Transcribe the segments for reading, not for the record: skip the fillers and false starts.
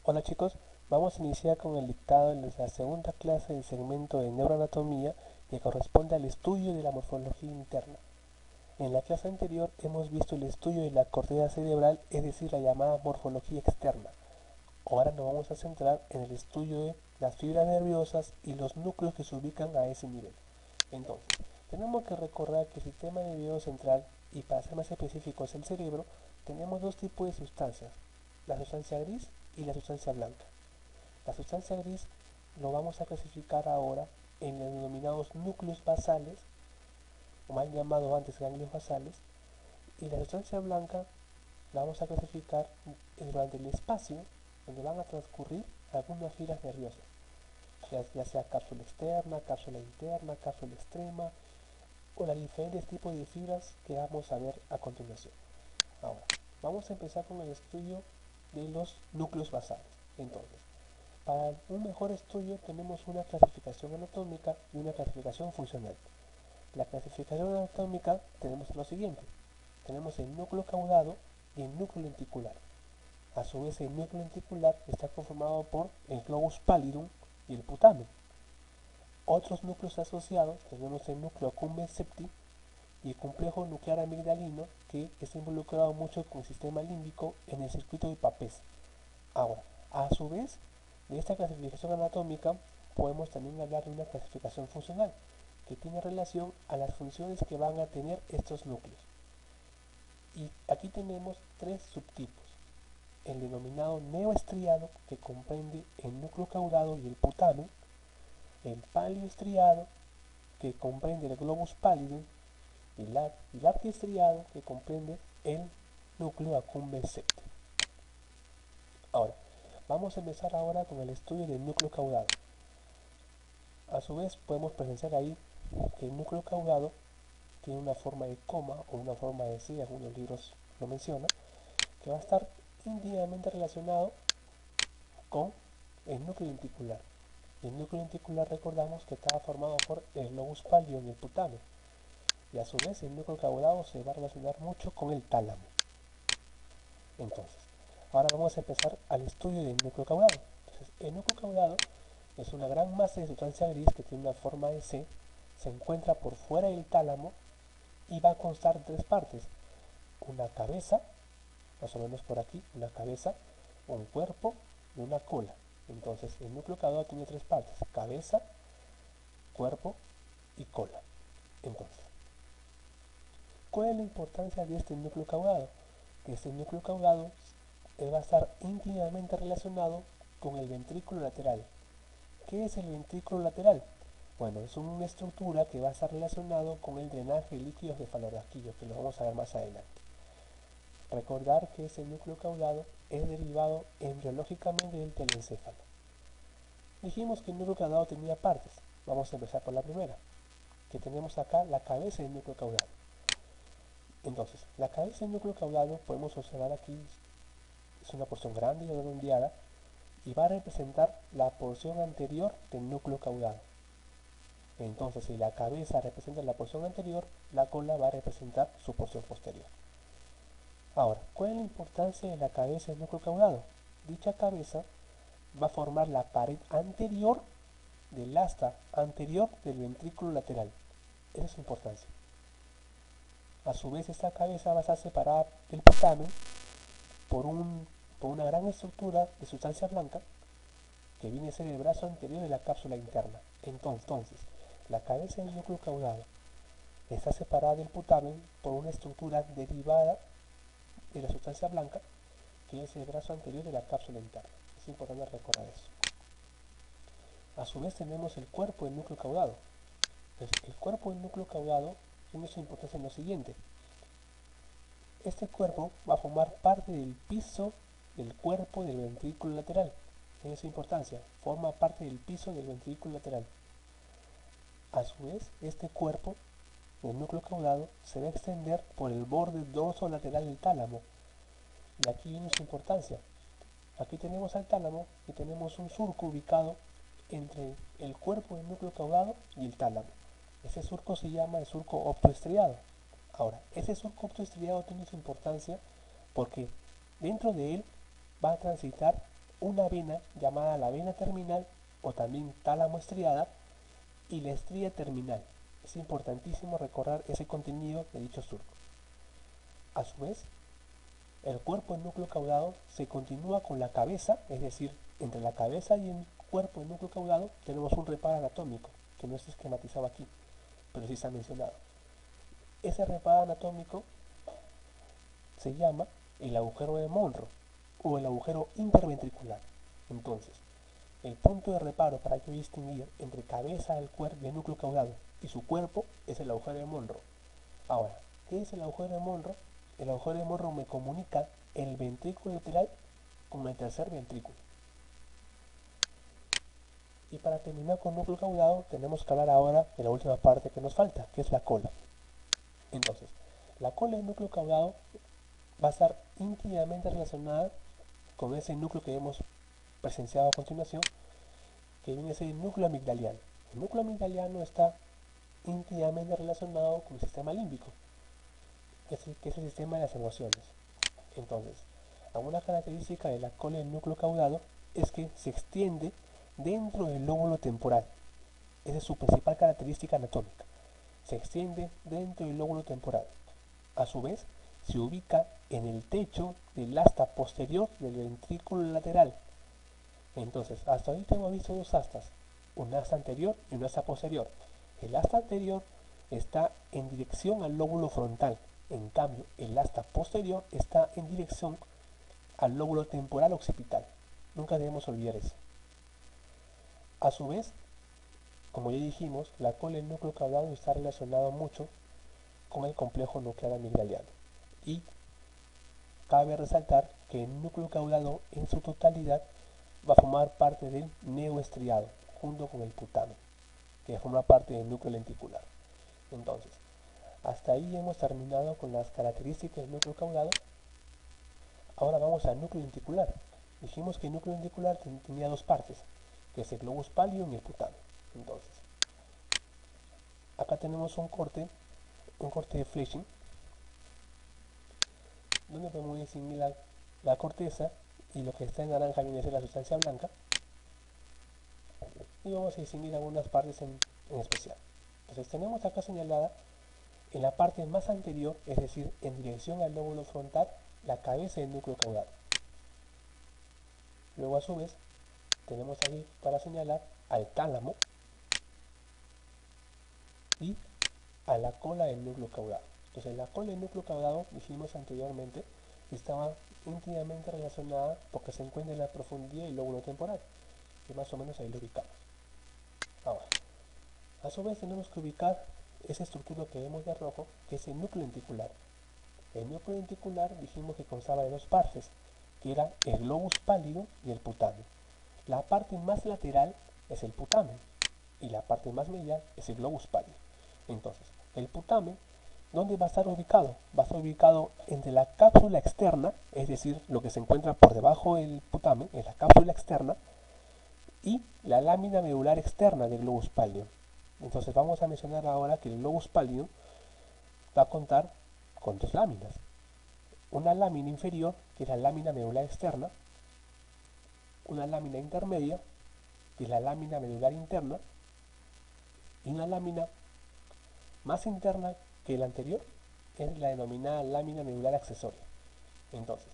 Hola chicos, vamos a iniciar con el dictado de la segunda clase del segmento de neuroanatomía que corresponde al estudio de la morfología interna. En la clase anterior hemos visto el estudio de la corteza cerebral, es decir, la llamada morfología externa. Ahora nos vamos a centrar en el estudio de las fibras nerviosas y los núcleos que se ubican a ese nivel. Entonces, tenemos que recordar que el sistema nervioso central, y para ser más específicos el cerebro, tenemos dos tipos de sustancias, la sustancia gris y la sustancia blanca. La sustancia gris lo vamos a clasificar ahora en los denominados núcleos basales, o mal llamados antes ganglios basales, y la sustancia blanca la vamos a clasificar durante el espacio donde van a transcurrir algunas fibras nerviosas, ya sea cápsula externa, cápsula interna, cápsula extrema, o los diferentes tipos de fibras que vamos a ver a continuación. Ahora, vamos a empezar con el estudio de los núcleos basales. Entonces, para un mejor estudio tenemos una clasificación anatómica y una clasificación funcional. La clasificación anatómica tenemos lo siguiente. Tenemos el núcleo caudado y el núcleo lenticular. A su vez el núcleo lenticular está conformado por el globus pallidum y el putamen. Otros núcleos asociados tenemos el núcleo accumbens septi y el complejo nuclear amigdalino, que está involucrado mucho con el sistema límbico en el circuito de Papez. Ahora, a su vez, de esta clasificación anatómica podemos también hablar de una clasificación funcional, que tiene relación a las funciones que van a tener estos núcleos. Y aquí tenemos tres subtipos. El denominado neoestriado, que comprende el núcleo caudado y el putamen. El palioestriado, que comprende el globus pallidum. Y el arquiestriado, que comprende el núcleo accumbens septi. Ahora, vamos a empezar ahora con el estudio del núcleo caudado. A su vez podemos presenciar ahí que el núcleo caudado tiene una forma de coma o una forma de C, algunos libros lo mencionan, que va a estar íntimamente relacionado con el núcleo lenticular. Y el núcleo lenticular recordamos que estaba formado por el globus pallidum y el putamen. Y a su vez el núcleo caudado se va a relacionar mucho con el tálamo. Entonces, ahora vamos a empezar al estudio del núcleo caudado. Entonces, el núcleo caudado es una gran masa de sustancia gris que tiene una forma de C, se encuentra por fuera del tálamo y va a constar de tres partes. Una cabeza, más o menos por aquí, una cabeza, un cuerpo y una cola. Entonces, el núcleo caudado tiene tres partes, cabeza, cuerpo y cola. Entonces, ¿cuál es la importancia de este núcleo caudado? Que este núcleo caudado va a estar íntimamente relacionado con el ventrículo lateral. ¿Qué es el ventrículo lateral? Bueno, es una estructura que va a estar relacionado con el drenaje de líquidos cefalorraquídeos, que lo vamos a ver más adelante. Recordar que ese núcleo caudado es derivado embriológicamente del telencéfalo. Dijimos que el núcleo caudado tenía partes. Vamos a empezar por la primera, que tenemos acá la cabeza del núcleo caudado. Entonces, la cabeza del núcleo caudado podemos observar aquí, es una porción grande y redondeada, y va a representar la porción anterior del núcleo caudado. Entonces, si la cabeza representa la porción anterior, la cola va a representar su porción posterior. Ahora, ¿cuál es la importancia de la cabeza del núcleo caudado? Dicha cabeza va a formar la pared anterior del asta anterior del ventrículo lateral. Esa es su importancia. A su vez, esta cabeza va a estar separada del putamen por, por una gran estructura de sustancia blanca que viene a ser el brazo anterior de la cápsula interna. Entonces, la cabeza del núcleo caudado está separada del putamen por una estructura derivada de la sustancia blanca que es el brazo anterior de la cápsula interna. Es importante recordar eso. A su vez tenemos el cuerpo del núcleo caudado. Entonces, el cuerpo del núcleo caudado tiene su importancia en lo siguiente. Este cuerpo va a formar parte del piso del cuerpo del ventrículo lateral. Tiene su importancia, forma parte del piso del ventrículo lateral. A su vez, este cuerpo del núcleo caudado se va a extender por el borde dorsolateral del tálamo. Y aquí viene su importancia. Aquí tenemos al tálamo y tenemos un surco ubicado entre el cuerpo del núcleo caudado y el tálamo. Ese surco se llama el surco optoestriado. Ahora, ese surco optoestriado tiene su importancia porque dentro de él va a transitar una vena llamada la vena terminal o también tálamo estriada y la estría terminal. Es importantísimo recordar ese contenido de dicho surco. A su vez, el cuerpo del núcleo caudado se continúa con la cabeza, es decir, entre la cabeza y el cuerpo del núcleo caudado tenemos un reparo anatómico, que no está esquematizado aquí, pero sí está mencionado. Ese reparo anatómico se llama el agujero de Monro o el agujero interventricular. Entonces, el punto de reparo para yo distinguir entre cabeza del núcleo caudado y su cuerpo es el agujero de Monro. Ahora, ¿qué es el agujero de Monro? El agujero de Monro me comunica el ventrículo lateral con el tercer ventrículo. Y para terminar con núcleo caudado, tenemos que hablar ahora de la última parte que nos falta, que es la cola. Entonces, la cola del núcleo caudado va a estar íntimamente relacionada con ese núcleo que hemos presenciado a continuación, que viene a ser el núcleo amigdaliano. El núcleo amigdaliano está íntimamente relacionado con el sistema límbico, que es el sistema de las emociones. Entonces, alguna característica de la cola del núcleo caudado es que se extiende dentro del lóbulo temporal. Esa es su principal característica anatómica. Se extiende dentro del lóbulo temporal. A su vez, se ubica en el techo del asta posterior del ventrículo lateral. Entonces, hasta ahorita hemos visto dos astas, un asta anterior y un asta posterior. El asta anterior está en dirección al lóbulo frontal. En cambio, el asta posterior está en dirección al lóbulo temporal occipital. Nunca debemos olvidar eso. A su vez, como ya dijimos, la cola del núcleo caudado está relacionado mucho con el complejo nuclear amigdaliano. Y cabe resaltar que el núcleo caudado en su totalidad va a formar parte del neoestriado, junto con el putamen, que forma parte del núcleo lenticular. Entonces, hasta ahí hemos terminado con las características del núcleo caudado. Ahora vamos al núcleo lenticular. Dijimos que el núcleo lenticular tenía dos partes, que es el globus pálido y el putamen. Entonces, acá tenemos un corte de Fletching, donde podemos distinguir la corteza y lo que está en naranja viene a ser la sustancia blanca. Y vamos a distinguir algunas partes en especial. Entonces tenemos acá señalada en la parte más anterior, es decir, en dirección al lóbulo frontal, la cabeza del núcleo caudado. Luego a su vez tenemos aquí para señalar al tálamo y a la cola del núcleo caudado. Entonces la cola del núcleo caudado, dijimos anteriormente, estaba íntimamente relacionada porque se encuentra en la profundidad del lóbulo temporal, y más o menos ahí lo ubicamos. Ahora, a su vez tenemos que ubicar esa estructura que vemos de rojo, que es el núcleo lenticular. El núcleo lenticular dijimos que constaba de dos partes, que era el globus pálido y el putamen. La parte más lateral es el putamen y la parte más medial es el globus pálido. Entonces, el putamen, ¿dónde va a estar ubicado? Va a estar ubicado entre la cápsula externa, es decir, lo que se encuentra por debajo del putamen, es la cápsula externa, y la lámina medular externa del globus pálido. Entonces vamos a mencionar ahora que el globus pálido va a contar con dos láminas. Una lámina inferior, que es la lámina medular externa, una lámina intermedia, que es la lámina medular interna, y una lámina más interna que la anterior, es la denominada lámina medular accesoria. Entonces,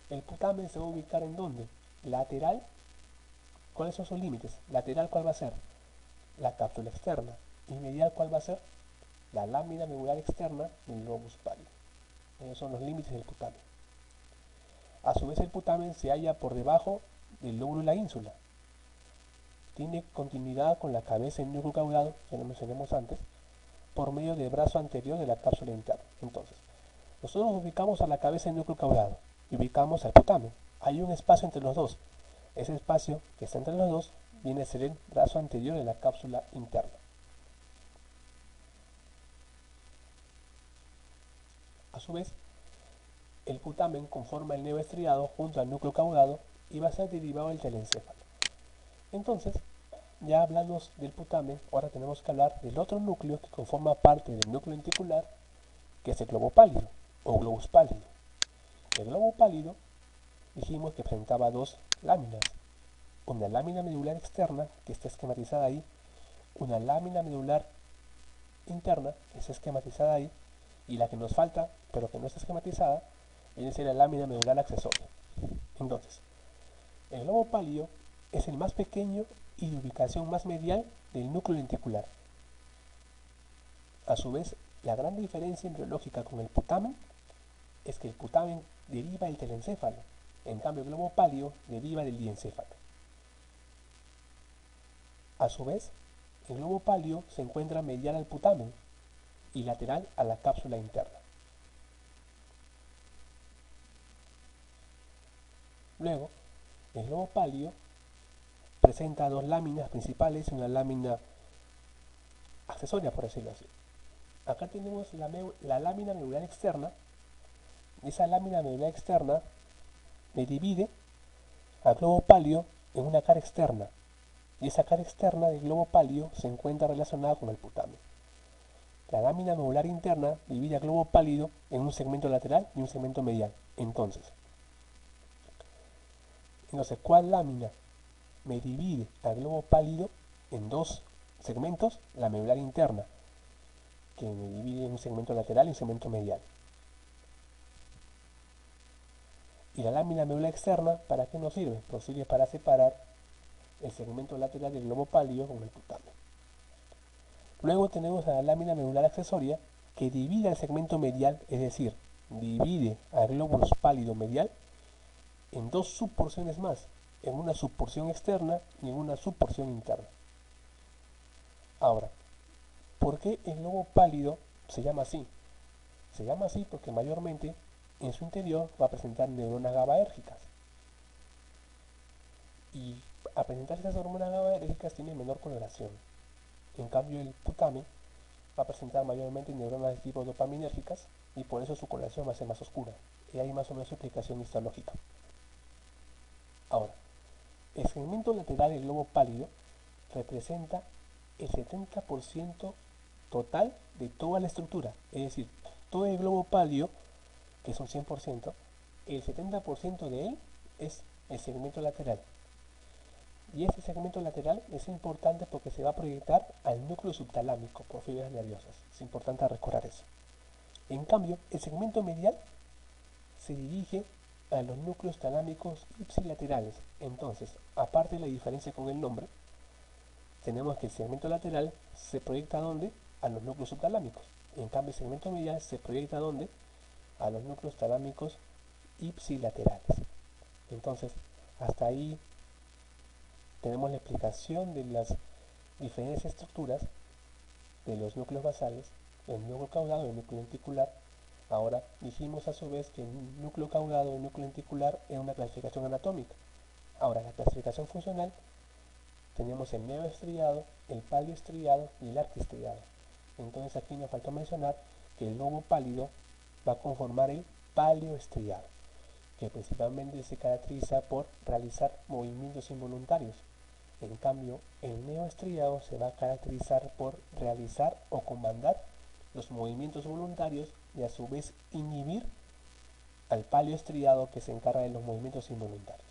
el putamen se va a ubicar ¿en dónde? Lateral. ¿Cuáles son sus límites? Lateral, ¿cuál va a ser? La cápsula externa. Y medial, ¿cuál va a ser? La lámina medular externa del globus pálido. Esos son los límites del putamen. A su vez, el putamen se halla por debajo del lóbulo de la ínsula. Tiene continuidad con la cabeza del núcleo caudado, que lo mencionamos antes, por medio del brazo anterior de la cápsula interna. Entonces, nosotros ubicamos a la cabeza del núcleo caudado y ubicamos al putamen. Hay un espacio entre los dos. Ese espacio que está entre los dos viene a ser el brazo anterior de la cápsula interna. A su vez, el putamen conforma el neoestriado junto al núcleo caudado y va a ser derivado del telencéfalo. Entonces, ya hablamos del putamen, ahora tenemos que hablar del otro núcleo que conforma parte del núcleo lenticular, que es el globo pálido o globus pálido. El globo pálido dijimos que presentaba dos láminas. Una lámina medular externa, que está esquematizada ahí, una lámina medular interna, que está esquematizada ahí, y la que nos falta, pero que no está esquematizada, es la lámina medular accesoria. Entonces, el globo pálido es el más pequeño y de ubicación más medial del núcleo lenticular. A su vez, la gran diferencia embriológica con el putamen es que el putamen deriva del telencéfalo, en cambio el globo pálido deriva del diencéfalo. A su vez, el globo pálido se encuentra medial al putamen y lateral a la cápsula interna. Luego, el globo pálido presenta dos láminas principales y una lámina accesoria, por decirlo así. Acá tenemos la lámina medular externa. Esa lámina medular externa me divide al globo pálido en una cara externa, y esa cara externa del globo pálido se encuentra relacionada con el putamen. La lámina medular interna divide al globo pálido en un segmento lateral y un segmento medial. Entonces, ¿cuál lámina me divide al globo pálido en dos segmentos? La medular interna, que me divide en un segmento lateral y un segmento medial. Y la lámina medular externa, ¿para qué nos sirve? Pues sirve para separar el segmento lateral del globo pálido con el putamen. Luego tenemos a la lámina medular accesoria, que divide el segmento medial, es decir, divide al glóbulo pálido medial en dos subporciones más, en una subporción externa y en una subporción interna. Ahora, ¿por qué el globo pálido se llama así? Se llama así porque mayormente en su interior va a presentar neuronas GABAérgicas. Y a presentar estas hormonas GABAérgicas tiene menor coloración. En cambio, el putamen va a presentar mayormente neuronas de tipo dopaminérgicas y por eso su coloración va a ser más oscura. Y ahí más o menos su explicación histológica. Ahora, el segmento lateral del globo pálido representa el 70% total de toda la estructura. Es decir, todo el globo pálido, que es un 100%, el 70% de él es el segmento lateral. Y este segmento lateral es importante porque se va a proyectar al núcleo subtalámico por fibras nerviosas. Es importante recordar eso. En cambio, el segmento medial se dirige a los núcleos talámicos ipsilaterales. Entonces, aparte de la diferencia con el nombre, tenemos que el segmento lateral se proyecta ¿a dónde? A los núcleos subtalámicos. En cambio, el segmento medial se proyecta ¿a dónde? A los núcleos talámicos ipsilaterales. Entonces, hasta ahí tenemos la explicación de las diferentes estructuras de los núcleos basales, el núcleo caudado y el núcleo lenticular. Ahora dijimos a su vez que el núcleo caudado y el núcleo lenticular es una clasificación anatómica. Ahora, la clasificación funcional, tenemos el neoestriado, el palioestriado y el arquiestriado. Entonces aquí nos faltó mencionar que el globo pálido va a conformar el palioestriado, que principalmente se caracteriza por realizar movimientos involuntarios. En cambio, el neoestriado se va a caracterizar por realizar o comandar los movimientos voluntarios y a su vez inhibir al palioestriado, que se encarga de los movimientos involuntarios.